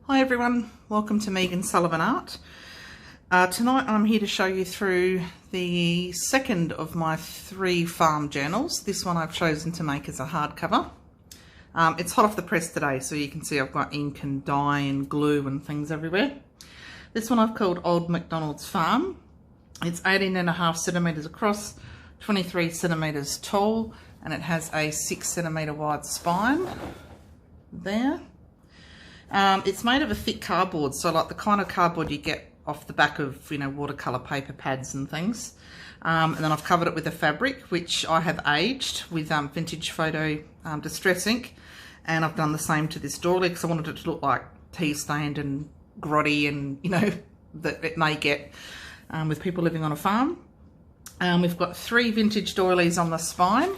Hi everyone, welcome to Megan Sullivan Art. Tonight I'm here to show you through the second of my 3 farm journals. This one I've chosen to make as a hardcover. It's hot off the press today, so you can see I've got ink and dye and glue and things everywhere. This one I've called Old MacDonald's Farm. It's 18.5 centimetres across, 23 centimetres tall, and it has a 6 centimetre wide spine there. It's made of a thick cardboard, so like the kind of cardboard you get off the back of, watercolour paper pads and things. And then I've covered it with a fabric, which I have aged with vintage photo distress ink. And I've done the same to this doily because I wanted it to look like tea stained and grotty and, that it may get with people living on a farm. We've got 3 vintage doilies on the spine.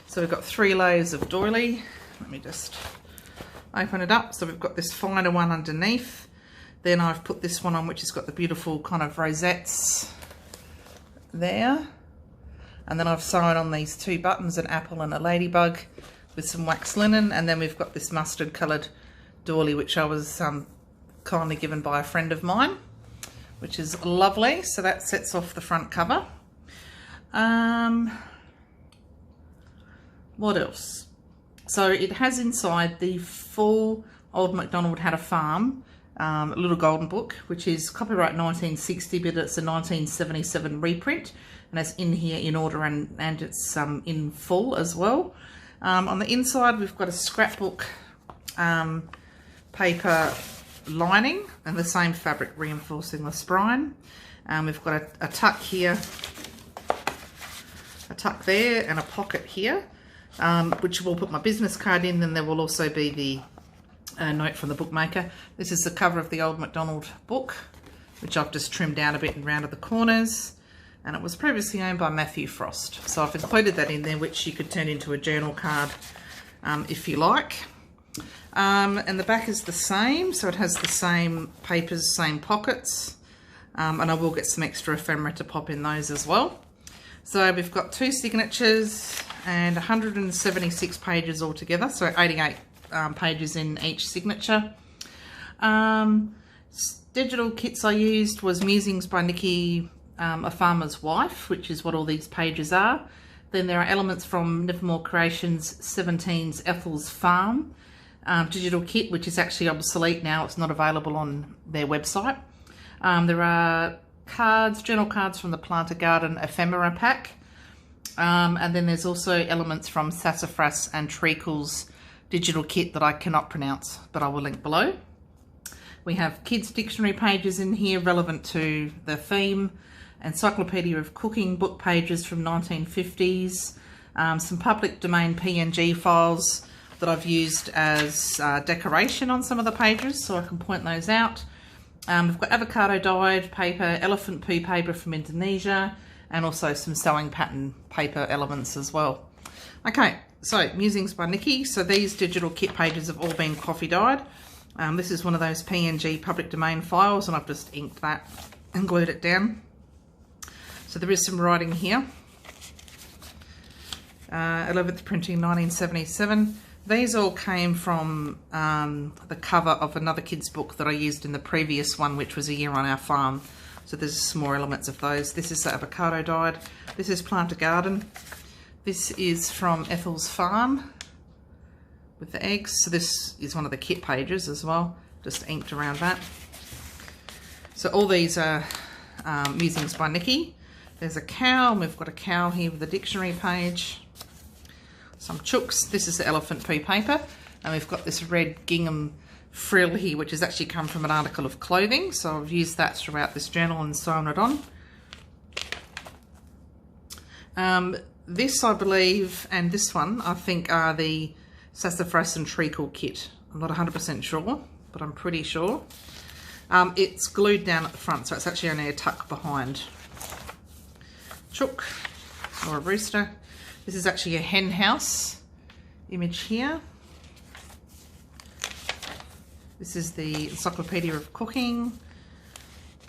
So we've got 3 layers of doily. Let me just open it up. So we've got this finer one underneath. Then I've put this one on, which has got the beautiful kind of rosettes there. And then I've sewn on these 2 buttons, an apple and a ladybug, with some wax linen. And then we've got this mustard coloured doily, which I was kindly given by a friend of mine, which is lovely. So that sets off the front cover. What else? So it has inside the full Old MacDonald Had a Farm little golden book, which is copyright 1960, but it's a 1977 reprint, and it's in here in order and it's in full as well. On the inside we've got a scrapbook paper lining and the same fabric reinforcing the spine. We've got a tuck here, a tuck there, and a pocket here. Which will put my business card in. Then there will also be the note from the bookmaker. This is the cover of the Old MacDonald book, which I've just trimmed down a bit and rounded the corners, and it was previously owned by Matthew Frost, so I've included that in there, which you could turn into a journal card if you like. And the back is the same, so it has the same papers, same pockets, and I will get some extra ephemera to pop in those as well. So we've got 2 signatures and 176 pages altogether, so 88 pages in each signature. Digital kits I used was Musings by Nikki, A Farmer's Wife, which is what all these pages are. Then there are elements from Nevermore Creations 17's Ethels Farm digital kit, which is actually obsolete now. It's not available on their website. There are cards, journal cards from the Planter Garden ephemera pack. And then there's also elements from Sassafras and Treacle's digital kit that I cannot pronounce, but I will link below. We have kids' dictionary pages in here relevant to the theme, encyclopedia of cooking book pages from 1950s, some public domain PNG files that I've used as decoration on some of the pages, so I can point those out. We've got avocado dyed paper, elephant poo paper from Indonesia, and also some sewing pattern paper elements as well. Okay, so Musings by Nikki. So these digital kit pages have all been coffee dyed. This is one of those PNG public domain files, and I've just inked that and glued it down. So there is some writing here. 11th printing 1977. These all came from the cover of another kid's book that I used in the previous one, which was A Year on Our Farm. So there's some more elements of those. This is the avocado dyed. This is Planter Garden. This is from Ethels Farm with the eggs. So this is one of the kit pages as well, just inked around that. So all these are Musings by Nikki. There's a cow, and we've got a cow here with a dictionary page. Some chooks. This is the elephant poo paper, and we've got this red gingham frill here, which has actually come from an article of clothing, so I've used that throughout this journal and sewn it on. This, I believe, and this one, I think, are the Sassafras and Treacle kit. I'm not 100% sure, but I'm pretty sure. It's glued down at the front, so it's actually only a tuck behind. Chook, or a rooster. This is actually a hen house image here. This is the encyclopedia of cooking.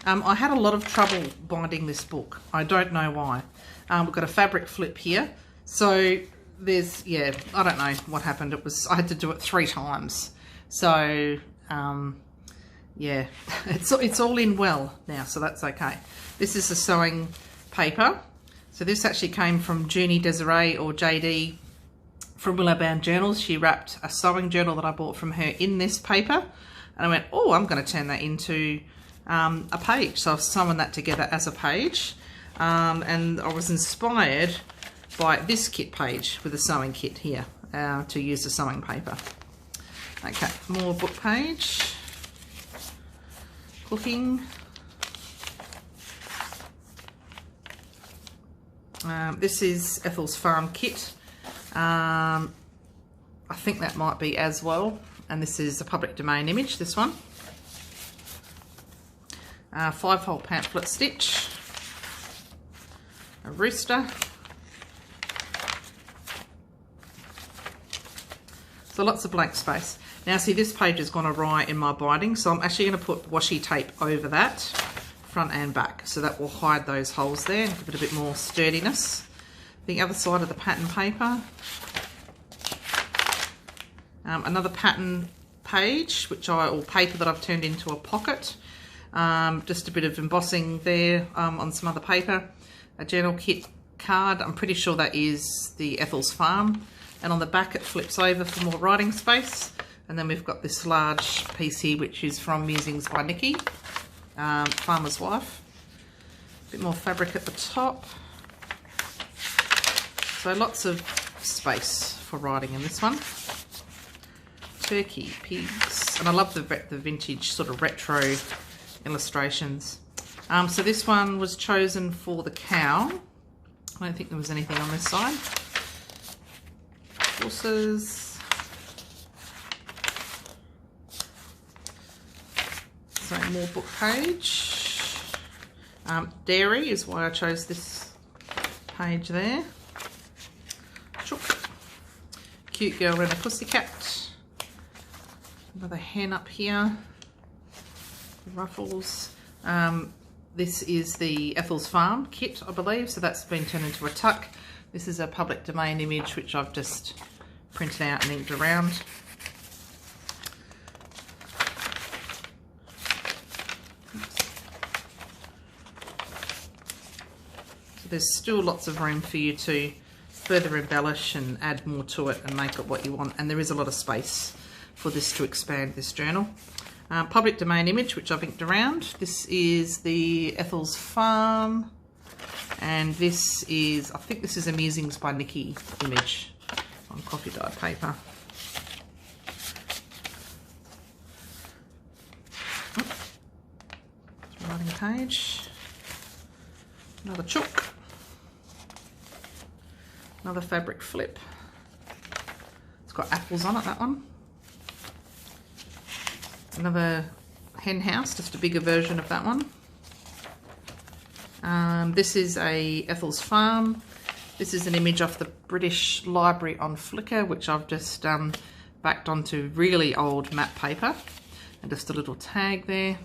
I had a lot of trouble binding this book. I don't know why. We've got a fabric flip here. So there's, yeah, I don't know what happened. I had to do it 3 times. So yeah, it's all in well now, so that's okay. This is the sewing paper. So this actually came from Junie Desiree, or JD, from Willowbound Journals. She wrapped a sewing journal that I bought from her in this paper, and I went, oh, I'm going to turn that into a page. So I've sewn that together as a page, and I was inspired by this kit page with a sewing kit here to use the sewing paper. Okay, more book page, cooking. This is Ethels Farm kit. I think that might be as well, and this is a public domain image, this one. 5-hole pamphlet stitch, a rooster. So lots of blank space. Now see, this page has gone awry in my binding, so I'm actually going to put washi tape over that, front and back, so that will hide those holes there and give it a bit more sturdiness. The other side of the pattern paper, another pattern page, or paper that I've turned into a pocket. Just a bit of embossing there on some other paper. A journal kit card, I'm pretty sure that is the Ethels Farm, and on the back it flips over for more writing space. And then we've got this large piece here, which is from Musings by Nikki, Farmer's Wife. A bit more fabric at the top. So lots of space for writing in this one. Turkey, pigs, and I love the vintage sort of retro illustrations. So this one was chosen for the cow. I don't think there was anything on this side. Horses. So more book page. Dairy is why I chose this page there. Chook. Cute girl and a pussycat. Another hen up here. Ruffles. This is the Ethels Farm kit, I believe, so that's been turned into a tuck. This is a public domain image which I've just printed out and inked around. So there's still lots of room for you to further embellish and add more to it and make it what you want, and there is a lot of space for this to expand this journal. Public domain image which I've inked around. This is the Ethels Farm, and this is, I think this is a Musings by Nikki image on coffee dyed paper. Writing page, another chook, another fabric flip. It's got apples on it, that one. Another hen house, just a bigger version of that one. This is a Ethels Farm. This is an image off the British Library on Flickr, which I've just backed onto really old matte paper, and just a little tag there.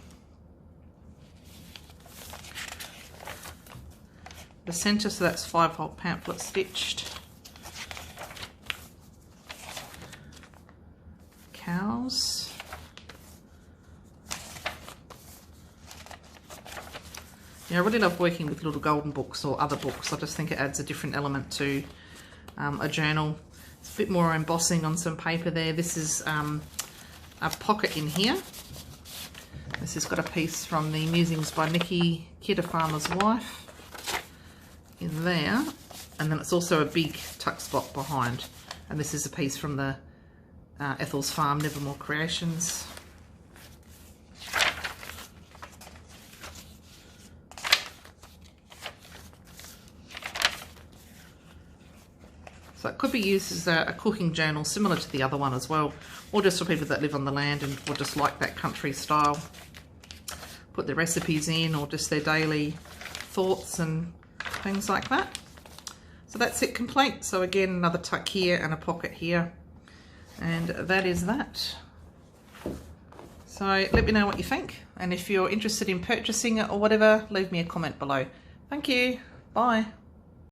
The centre, so that's 5-hole pamphlet stitched. Cows. Yeah, I really love working with little golden books or other books. I just think it adds a different element to a journal. It's a bit more embossing on some paper there. This is a pocket in here. This has got a piece from the Musings by Nikki kit, A Farmer's Wife, in there. And then it's also a big tuck spot behind. And this is a piece from the Ethels Farm, Nevermore Creations. So it could be used as a cooking journal similar to the other one as well, or just for people that live on the land and would just like that country style. Put their recipes in, or just their daily thoughts and things like that. So that's it complete. So again, another tuck here and a pocket here, and that is that. So let me know what you think, and if you're interested in purchasing it or whatever, leave me a comment below. Thank you. Bye.